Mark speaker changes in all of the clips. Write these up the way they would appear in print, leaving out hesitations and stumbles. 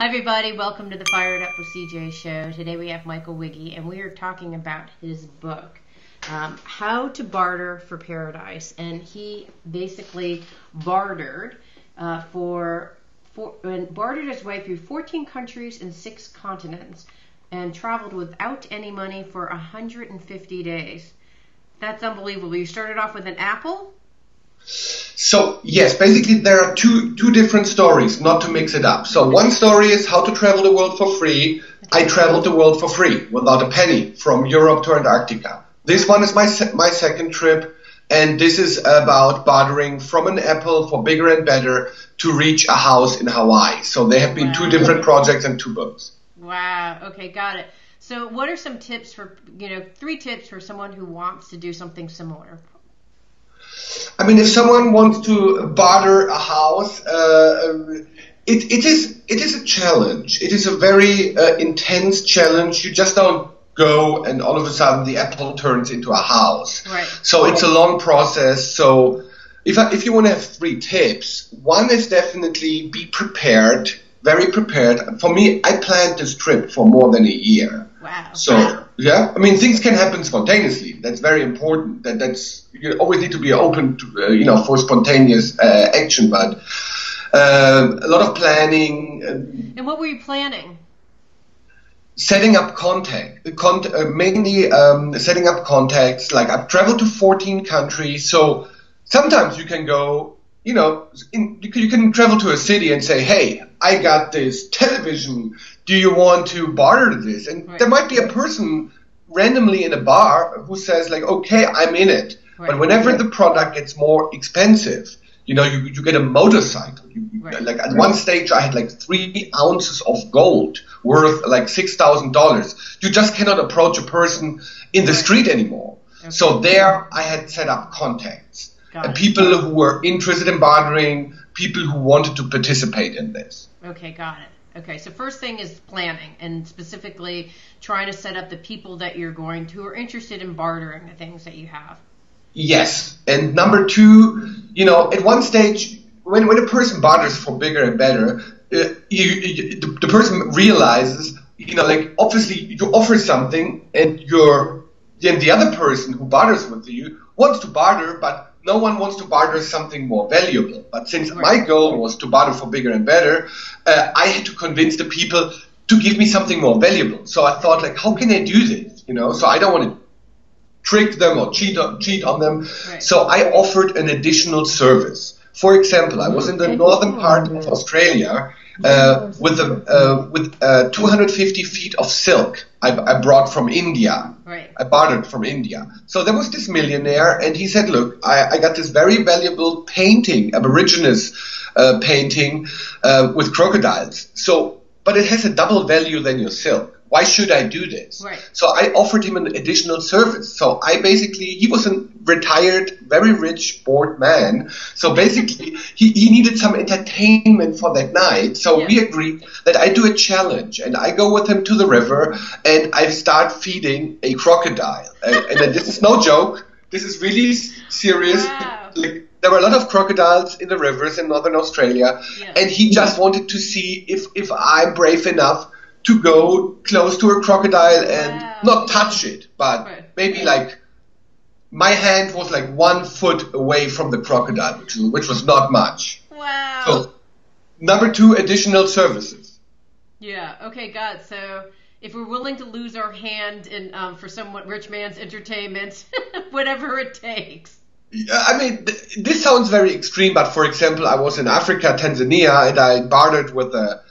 Speaker 1: Hi everybody, welcome to the Fired Up with CJ show. Today we have Michael Wiggy and we are talking about his book, How to Barter for Paradise. And he basically bartered bartered his way through 14 countries and 6 continents and traveled without any money for 150 days. That's unbelievable. You started off with an apple?
Speaker 2: So, yes, basically there are two different stories, not to mix it up. So one story is how to travel the world for free. I traveled the world for free, without a penny, from Europe to Antarctica. This one is my second trip, and this is about bartering from an apple for bigger and better to reach a house in Hawaii. So they have been 2 different projects and 2 books.
Speaker 1: Wow, okay, got it. So what are some tips for, 3 tips for someone who wants to do something similar?
Speaker 2: I mean, if someone wants to barter a house, it is a challenge. It is a very intense challenge. You just don't go and all of a sudden the apple turns into a house.
Speaker 1: Right.
Speaker 2: So it's a long process. So if you want to have 3 tips, one is definitely be prepared, very prepared. For me, I planned this trip for more than a year.
Speaker 1: Wow.
Speaker 2: So, yeah, I mean, things can happen spontaneously. That's very important. You always need to be open to, for spontaneous action, but a lot of planning.
Speaker 1: And what were you planning?
Speaker 2: Setting up mainly setting up contacts. Like, I've traveled to 14 countries, so sometimes you can go, you can travel to a city and say, hey, I got this television. Do you want to barter this? And
Speaker 1: right.
Speaker 2: There might be a person randomly in a bar who says, like, okay, I'm in it. Right. But whenever the product gets more expensive, you get a motorcycle.
Speaker 1: Right.
Speaker 2: Like at one stage, I had like 3 ounces of gold worth like $6,000. You just cannot approach a person in the street anymore. Okay. So there I had set up contacts. People who were interested in bartering, people who wanted to participate in this.
Speaker 1: Okay, got it. Okay, so first thing is planning, and specifically trying to set up the people that you're going to who are interested in bartering the things that you have.
Speaker 2: Yes, and number 2, at one stage, when a person barters for bigger and better, the person realizes, obviously you offer something, and the other person who barters with you wants to barter, but no one wants to barter something more valuable. But since my goal was to barter for bigger and better, I had to convince the people to give me something more valuable. So I thought, like, how can I do this? So I don't want to trick them or cheat on them. Right. So I offered an additional service. For example, I was in the northern part of Australia with 250 feet of silk I brought from India.
Speaker 1: Right.
Speaker 2: I bartered from India. So there was this millionaire, and he said, look, I got this very valuable painting, Aborigines painting with crocodiles. But it has a double value than your silk. Why should I do this?
Speaker 1: Right.
Speaker 2: So I offered him an additional service. So he was a retired, very rich, bored man. So basically, he needed some entertainment for that night. So we agreed that I do a challenge, and I go with him to the river, and I start feeding a crocodile. And this is no joke. This is really serious.
Speaker 1: Wow.
Speaker 2: There were a lot of crocodiles in the rivers in northern Australia, and he just wanted to see if I'm brave enough to go close to a crocodile and not touch it, but maybe my hand was like 1 foot away from the crocodile, which was not much.
Speaker 1: Wow.
Speaker 2: So, number 2, additional services.
Speaker 1: Yeah, okay, got it. So if we're willing to lose our hand in for somewhat rich man's entertainment, whatever it takes.
Speaker 2: I mean, this sounds very extreme, but for example, I was in Africa, Tanzania, and I bartered with a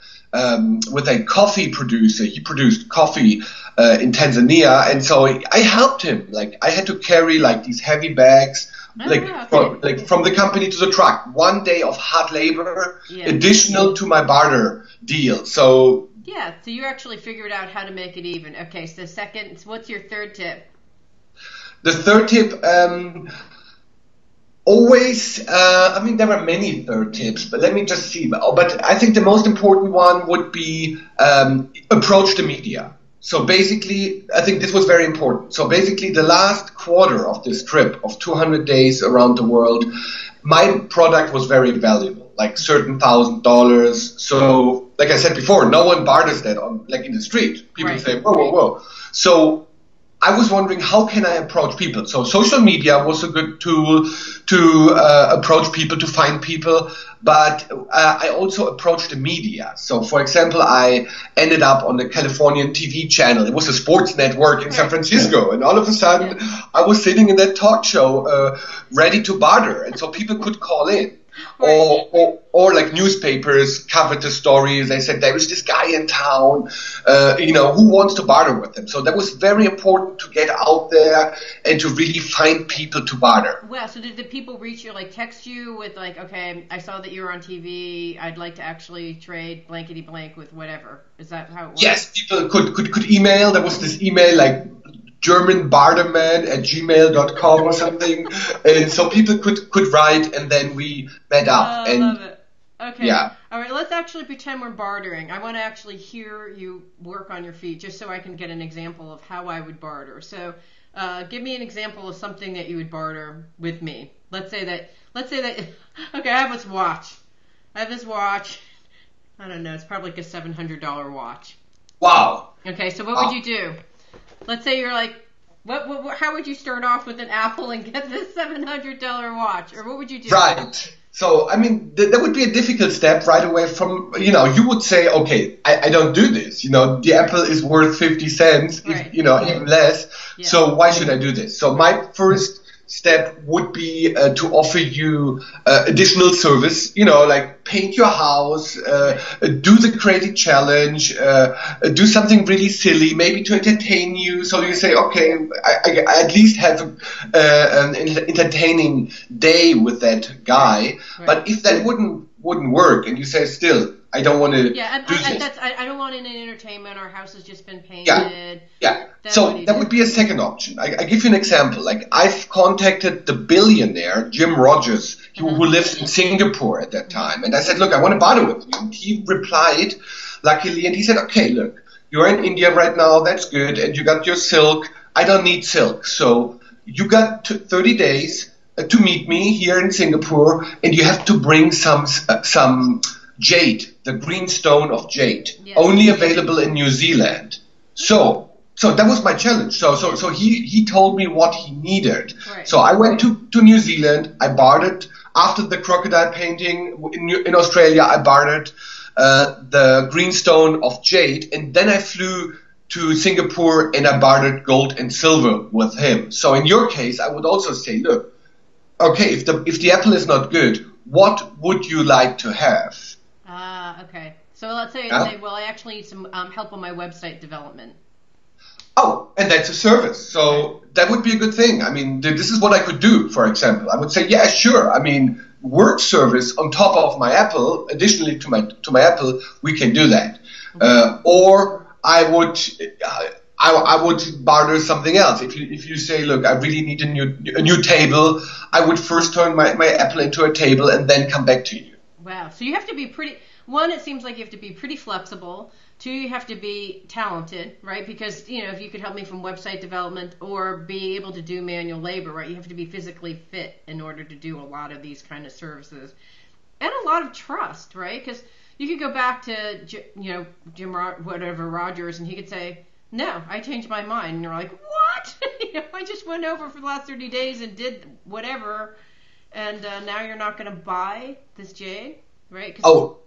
Speaker 2: coffee producer. He produced coffee in Tanzania, and so I helped him. Like, I had to carry these heavy bags, from the company to the truck. 1 day of hard labor, additional to my barter deal. So
Speaker 1: so you actually figured out how to make it even. Okay, so what's your 3rd tip?
Speaker 2: The 3rd tip. Always, there are many 3rd tips, but let me just see. But I think the most important one would be approach the media. So basically, I think this was very important. So basically, the last quarter of this trip of 200 days around the world, my product was very valuable. like certain $1,000. So, like I said before, no one barters that on like in the street. People
Speaker 1: Right.
Speaker 2: say, whoa, whoa, whoa. So I was wondering, how can I approach people? So social media was a good tool to approach people, to find people, but I also approached the media. So, for example, I ended up on the Californian TV channel. It was a sports network in San Francisco, and all of a sudden I was sitting in that talk show ready to barter, and so people could call in. Or like newspapers covered the stories. They said there is this guy in town, who wants to barter with him. So that was very important to get out there and to really find people to barter.
Speaker 1: Well, so did the people reach you, like text you with like, okay, I saw that you were on TV. I'd like to actually trade blankety blank with whatever. Is that how it works?
Speaker 2: Yes, people could email. There was this email like GermanBarterman@gmail.com or something, and so people could write, and then we met up.
Speaker 1: I love it. Okay.
Speaker 2: Yeah.
Speaker 1: All right. Let's actually pretend we're bartering. I want to actually hear you work on your feet, just so I can get an example of how I would barter. So, give me an example of something that you would barter with me. Let's say that. Okay, I have this watch. I don't know. It's probably like a $700 watch.
Speaker 2: Wow.
Speaker 1: Okay. So what would you do? Let's say you're like, how would you start off with an apple and get this $700 watch? Or what would you do?
Speaker 2: Right. So, I mean, that would be a difficult step right away from, you would say, okay, I don't do this. The apple is worth 50 cents,
Speaker 1: right.
Speaker 2: Even less.
Speaker 1: Yeah.
Speaker 2: So why should I do this? So my first step would be to offer you additional service, like paint your house, do the crazy challenge, do something really silly, maybe to entertain you. So you say, okay, I at least have an entertaining day with that guy.
Speaker 1: Right.
Speaker 2: But if that wouldn't work, and you say still, I don't want to do this.
Speaker 1: I don't want any entertainment. Our house has just been painted.
Speaker 2: Yeah. So that would be a second option. I give you an example. Like I've contacted the billionaire Jim Rogers, who lives in Singapore at that time, and I said, look, I want to barter with you. And he replied, luckily, and he said, okay, look, you're in India right now. That's good, and you got your silk. I don't need silk, so you got 30 days to meet me here in Singapore, and you have to bring some jade, the green stone of jade, only available in New Zealand. So that was my challenge. So he told me what he needed.
Speaker 1: Right.
Speaker 2: So I went to New Zealand. I bartered after the crocodile painting in Australia. I bartered the green stone of jade, and then I flew to Singapore and I bartered gold and silver with him. So in your case, I would also say, look, okay, if the apple is not good, what would you like to have?
Speaker 1: Okay. So let's say, well, I actually need some help on my website development.
Speaker 2: Oh, and that's a service. So that would be a good thing. I mean, this is what I could do, for example. I would say, yeah, sure. I mean, work service on top of my Apple, additionally to my Apple, we can do that. Okay. Or I would barter something else. If you say, look, I really need a new table, I would first turn my Apple into a table and then come back to you.
Speaker 1: Wow. So you have to be one, it seems like you have to be pretty flexible. Two, you have to be talented, right? Because, if you could help me from website development or be able to do manual labor, right? You have to be physically fit in order to do a lot of these kind of services. And a lot of trust, right? Because you could go back to, Jim Rogers, and he could say, no, I changed my mind. And you're like, what? I just went over for the last 30 days and did whatever, and now you're not going to buy this jade, right?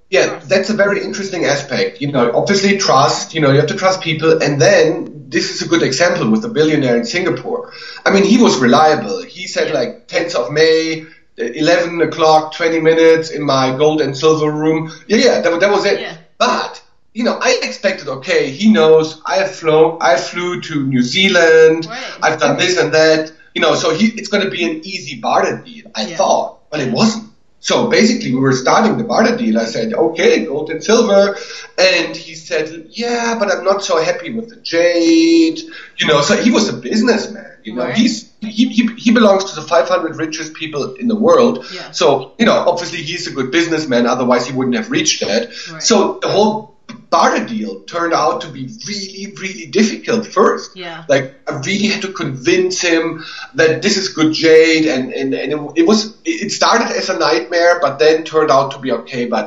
Speaker 2: Yeah, that's a very interesting aspect. Obviously trust, you have to trust people. And then this is a good example with the billionaire in Singapore. I mean, he was reliable. He said like 10th of May, 11 o'clock, 20 minutes in my gold and silver room. That was it. Yeah. But, I expected, okay, he knows I flew to New Zealand. Right. I've done this and that. So it's going to be an easy barter deal, I thought, but it wasn't. So basically, we were starting the barter deal. I said, okay, gold and silver. And he said, yeah, but I'm not so happy with the jade. So he was a businessman.
Speaker 1: Right.
Speaker 2: He belongs to the 500 richest people in the world.
Speaker 1: Yeah.
Speaker 2: So, obviously he's a good businessman. Otherwise, he wouldn't have reached that.
Speaker 1: Right.
Speaker 2: So the whole barter deal turned out to be really, really difficult first.
Speaker 1: Yeah.
Speaker 2: Like, I really had to convince him that this is good jade, and it started as a nightmare, but then turned out to be okay. But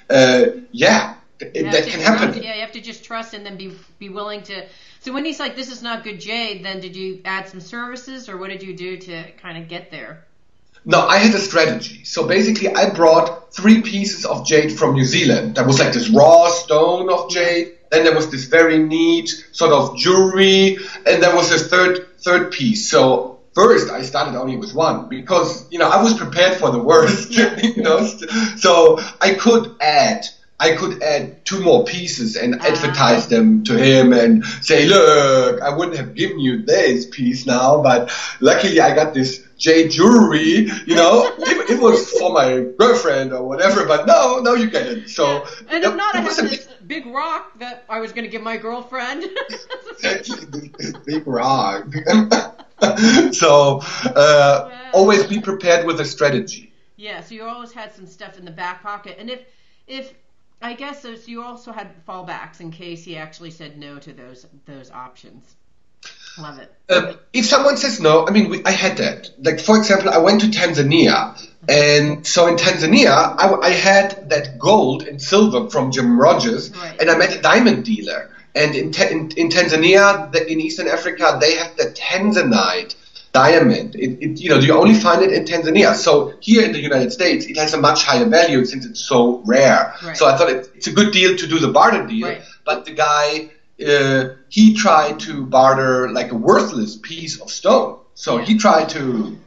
Speaker 2: that can happen.
Speaker 1: Yeah, you have to just trust and then be willing to. So when he's like, this is not good jade, then did you add some services, or what did you do to kind of get there?
Speaker 2: No, I had a strategy. So basically, I brought 3 pieces of jade from New Zealand. There was like this raw stone of jade. Then there was this very neat sort of jewelry, and there was this third piece. So first, I started only with 1 because I was prepared for the worst. So I could add 2 more pieces and advertise them to him and say, look, I wouldn't have given you this piece now, but luckily I got this jade jewelry, it was for my girlfriend or whatever, but no, you get it. So,
Speaker 1: and if not, I have this big rock that I was going to give my girlfriend.
Speaker 2: Big rock. So, always be prepared with a strategy.
Speaker 1: Yeah, so you always had some stuff in the back pocket. And if I guess so you also had fallbacks in case he actually said no to those options. Love it.
Speaker 2: If someone says no, I had that. Like, for example, I went to Tanzania, and so in Tanzania, I had that gold and silver from Jim Rogers, and I met a diamond dealer. And in Tanzania, in Eastern Africa, they have the Tanzanite diamond. You only find it in Tanzania. So here in the United States, it has a much higher value since it's so rare.
Speaker 1: Right. So
Speaker 2: I thought it's a good deal to do the barter deal, but the guy. He tried to barter like a worthless piece of stone. So he tried to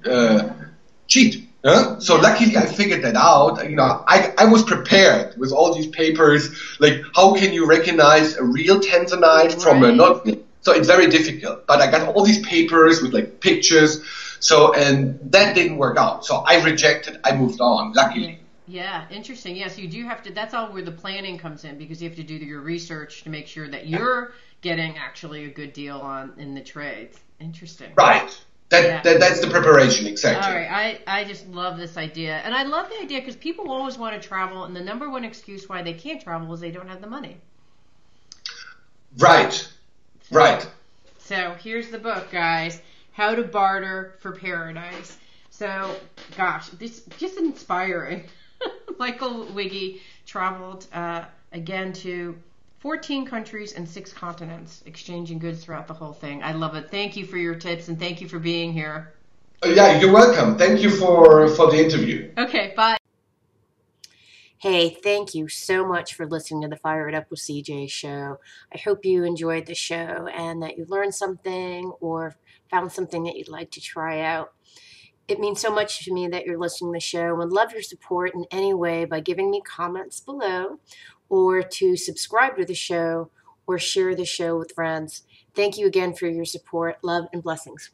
Speaker 2: cheat. So luckily I figured that out. I was prepared with all these papers. Like, how can you recognize a real Tanzanite from a not? So it's very difficult. But I got all these papers with like pictures. So, and that didn't work out. So I rejected. I moved on. Luckily.
Speaker 1: Yeah, interesting. Yes, you do have to. That's all where the planning comes in, because you have to do your research to make sure that you're getting actually a good deal in the trades. Interesting.
Speaker 2: Right. That's the preparation, exactly.
Speaker 1: All right. I just love this idea, and I love the idea because people always want to travel, and the number one excuse why they can't travel is they don't have the money.
Speaker 2: Right.
Speaker 1: So here's the book, guys: How to Barter for Paradise. So, gosh, this just inspiring. Michael Wiggy traveled again to 14 countries and 6 continents, exchanging goods throughout the whole thing. I love it. Thank you for your tips, and thank you for being here.
Speaker 2: Yeah, you're welcome. Thank you for the interview.
Speaker 1: Okay, bye. Hey, thank you so much for listening to the Fire It Up with CJ show. I hope you enjoyed the show and that you learned something or found something that you'd like to try out. It means so much to me that you're listening to the show, and love your support in any way by giving me comments below, or to subscribe to the show or share the show with friends. Thank you again for your support. Love and blessings.